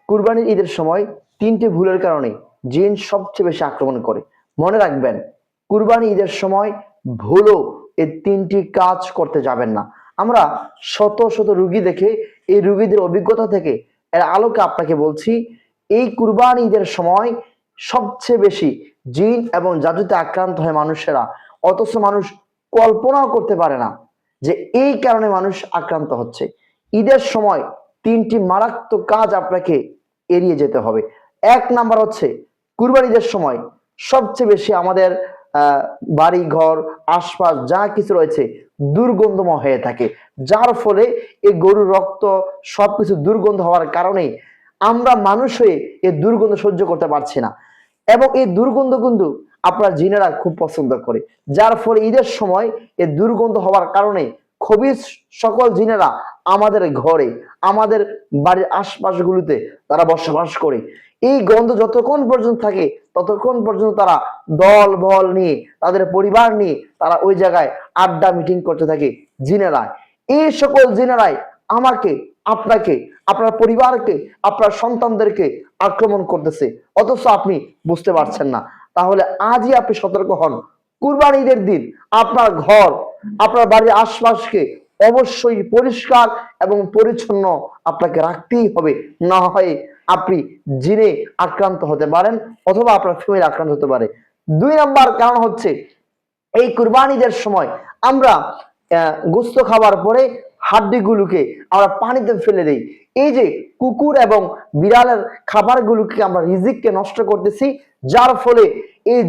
কুরবানির ঈদের সময় তিনটে ভুলের কারণে জিন সবচেয়ে বেশি আক্রমণ করে। মনে রাখবেন, কুরবানি ঈদের সময় ভুলও এই তিনটি কাজ করতে যাবেন না। আমরা শত শত রুগী দেখে, এই রুগীদের অভিজ্ঞতা থেকে এর আলোকে আপনাকে বলছি, এই কুরবানি ঈদের সময় সবচেয়ে বেশি জিন এবং জাদুতে আক্রান্ত হয় মানুষেরা, অথচ মানুষ কল্পনাও করতে পারে না যে এই কারণে মানুষ আক্রান্ত হচ্ছে। ঈদের সময় তিনটি মারাত্মক কাজ আপনাকে এড়িয়ে যেতে হবে। এক নাম্বার হচ্ছে, কুরবানি ঈদের সময় সবচেয়ে বেশি আমাদের বাড়ি ঘর আশপাশ যা কিছু রয়েছে দুর্গন্ধময় হয়ে থাকে, যার ফলে এই গরুর রক্ত সবকিছু দুর্গন্ধ হওয়ার কারণে আমরা মানুষ হয়ে এই দুর্গন্ধ সহ্য করতে পারছি না। এবং এই দুর্গন্ধ কিন্তু আপনার জিনেরা খুব পছন্দ করে, যার ফলে ঈদের সময় এই দুর্গন্ধ হওয়ার কারণে খবিস সকল জিনেরা আমাদের ঘরে, আমাদের বাড়ির আশপাশগুলোতে তারা বসবাস করে। এই গন্ধ যতক্ষণ পর্যন্ত থাকে ততক্ষণ পর্যন্ত তারা দল বল নিয়ে, তাদের পরিবার নিয়ে তারা ওই জায়গায় আড্ডা মিটিং করতে থাকে জিনেরা। এই সকল জিনেরাই আমাকে, আপনাকে, আপনার পরিবারকে, আপনার সন্তানদেরকে আক্রমণ করতেছে, অথচ আপনি বুঝতে পারছেন না। তাহলে আজই আপনি সতর্ক হন। কুরবানি ঈদের দিন আপনার ঘর, আপনার বাড়ির আশপাশকে অবশ্যই পরিষ্কার এবং পরিচ্ছন্ন আপনাকে রাখতেই হবে, না হয় আপনি জিনে আক্রান্ত হতে পারেন অথবা আপনার ফ্যামিলি আক্রান্ত হতে পারে। দুই নাম্বার কারণ হচ্ছে, এই কুরবানিদের সময় আমরা গোস্ত খাবার পরে হাড্ডিগুলোকে আমরা পানিতে ফেলে দেই। এই যে কুকুর এবং বিড়ালের খাবারগুলোকে আমরা রিজিককে নষ্ট করতেছি, যার ফলে এই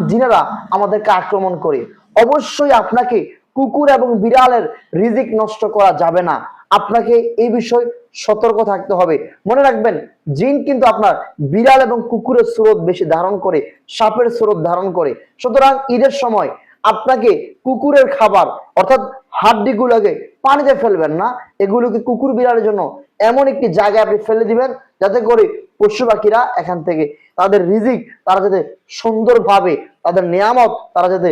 জিনেরা আমাদেরকে আক্রমণ করে। অবশ্যই আপনাকে কুকুর এবং বিড়ালের রিজিক নষ্ট করা যাবে না, আপনাকে এই বিষয় সতর্ক থাকতে হবে। মনে রাখবেন, জিন কিন্তু আপনার বিড়াল এবং কুকুরের স্রোত বেশি ধারণ করে, সাপের স্রোত ধারণ করে। সুতরাং ঈদের সময় আপনাকে কুকুরের খাবার অর্থাৎ হাড্ডিগুলোকে পানিতে ফেলবেন না, এগুলোকে কুকুর বিড়ালের জন্য এমন একটি জায়গায় আপনি ফেলে দিবেন যাতে করে পশু পাখিরা এখান থেকে তাদের রিজিক তারা যাতে সুন্দরভাবে, তাদের নিয়ামত তারা যাতে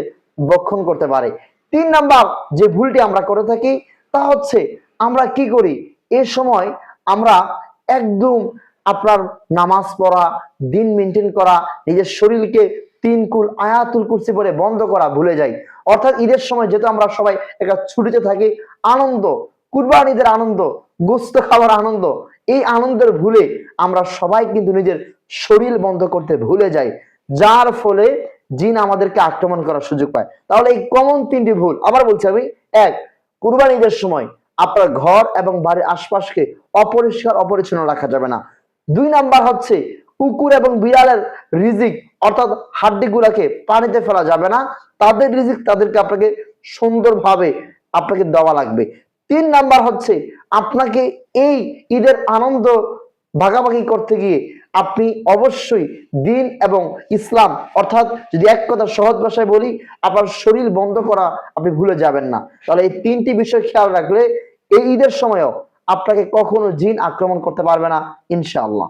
ভক্ষণ করতে পারে। তিন নাম্বার যে ভুলটি আমরা করে থাকি তা হচ্ছে, আমরা কি করি এ সময় আমরা একদম আপনার নামাজ পড়া, দিন মেনটেন করা, নিজের শরীরকে 3 কুল আয়াতুল কুরসি পড়ে বন্ধ করা ভুলে যাই। অর্থাৎ ঈদের সময় যেহেতু আমরা সবাই একটা ছুটিতে থাকি, আনন্দ, কুরবানি ঈদের আনন্দ, গোস্ত খাওয়ার আনন্দ, এই আনন্দের ভুলে আমরা সবাই কিন্তু নিজের শরীর বন্ধ করতে ভুলে যাই, যার ফলে জিন আমাদেরকে আক্রমণ করার সুযোগ পায়। তাহলে এই কমন তিনটি ভুল আবার বলছি আমি। এক, কুরবানি ঈদের সময় আপনার ঘর এবং বাড়ির আশপাশকে অপরিষ্কার অপরিচ্ছন্ন রাখা যাবে না। দুই নাম্বার হচ্ছে, কুকুর এবং বিড়ালের রিজিক অর্থাৎ হাড্ডিগুলাকে পানিতে ফেলা যাবে না, তাদের রিজিক তাদেরকে আপনাকে সুন্দরভাবে আপনাকে দেওয়া লাগবে। তিন নাম্বার হচ্ছে, আপনাকে এই ঈদের আনন্দ ভাগাভাগি করতে গিয়ে আপনি অবশ্যই দিন এবং ইসলাম অর্থাৎ যদি এক কথা সহজ ভাষায় বলি, আপনার শরীর বন্ধ করা আপনি ভুলে যাবেন না। তাহলে এই তিনটি বিষয় খেয়াল রাখলে এই ঈদের সময়ও আপনাকে কখনো জিন আক্রমণ করতে পারবে না ইনশাআল্লাহ।